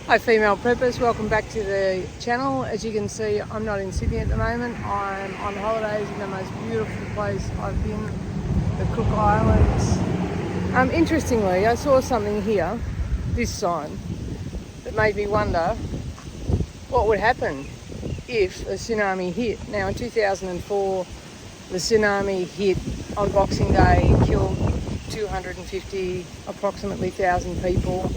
Hi female preppers, welcome back to the channel. As you can see, I'm not in Sydney at the moment. I'm on holidays in the most beautiful place I've been, the Cook Islands. Interestingly, I saw something here, this sign, that made me wonder what would happen if a tsunami hit. Now in 2004, the tsunami hit on Boxing Day, killed 250 approximately 1,000 people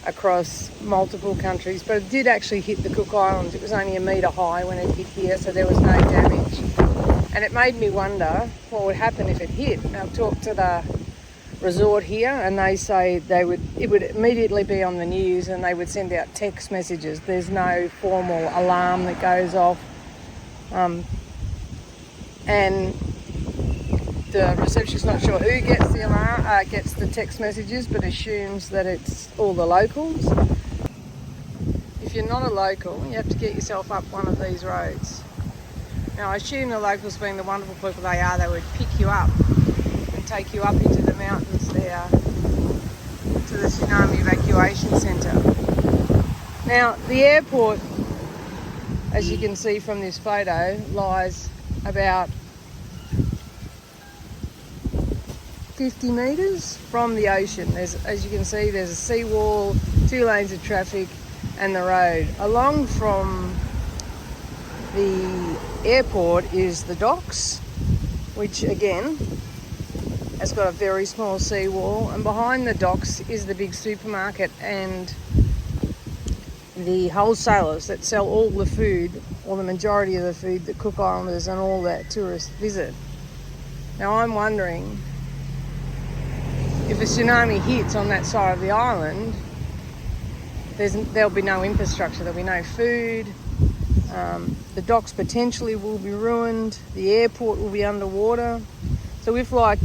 across multiple countries, but it did actually hit the Cook Islands. It was only a metre high when it hit here, so there was no damage. And it made me wonder what would happen if it hit. Now, I've talked to the resort here and they say it would immediately be on the news and they would send out text messages. There's no formal alarm that goes off. And the receptionist's not sure who gets the alarm, gets the text messages, but assumes that it's all the locals. If you're not a local, you have to get yourself up one of these roads. Now, I assume the locals, being the wonderful people they are, they would pick you up and take you up into the mountains there to the Tsunami evacuation centre. Now, the airport, as you can see from this photo, lies about 50 metres from the ocean. As you can see, there's a seawall, 2 lanes of traffic and the road. Along from the airport is the docks, which again has got a very small seawall, and behind the docks is the big supermarket and the wholesalers that sell all the food, or the majority of the food that Cook Islanders and all that tourists visit. Now I'm wondering, if a tsunami hits on that side of the island, there'll be no infrastructure, there'll be no food, the docks potentially will be ruined, the airport will be underwater. So if, like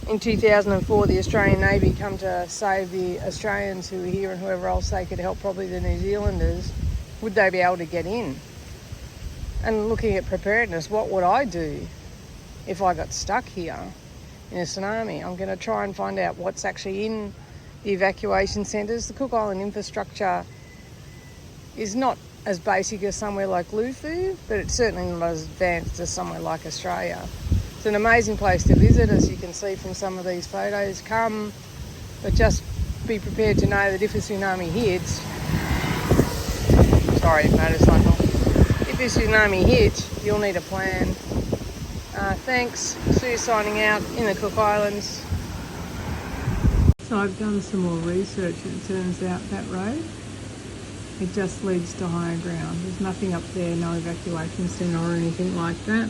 in 2004, the Australian Navy come to save the Australians who were here and whoever else they could help, probably the New Zealanders, would they be able to get in? And looking at preparedness, what would I do if I got stuck here in a tsunami? I'm going to try and find out what's actually in the evacuation centres. The Cook Island infrastructure is not as basic as somewhere like Lufu, but it's certainly not as advanced as somewhere like Australia. It's an amazing place to visit, as you can see from some of these photos. Come, but just be prepared to know that if a tsunami hits, sorry, motorcycle, if a tsunami hits, you'll need a plan. Thanks. Sue signing out in the Cook Islands. So I've done some more research and it turns out that road, it just leads to higher ground. There's nothing up there, no evacuation centre or anything like that.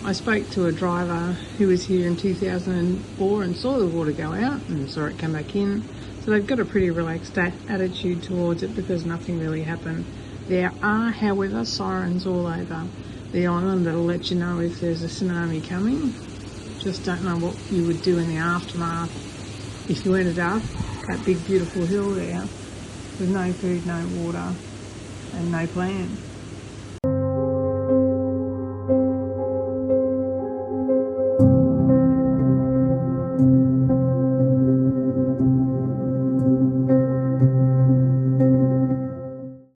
I spoke to a driver who was here in 2004 and saw the water go out and saw it come back in. So they've got a pretty relaxed attitude towards it because nothing really happened. There are, however, sirens all over the island that'll let you know if there's a tsunami coming. Just don't know what you would do in the aftermath if you ended up that big beautiful hill there with no food, no water and no plan.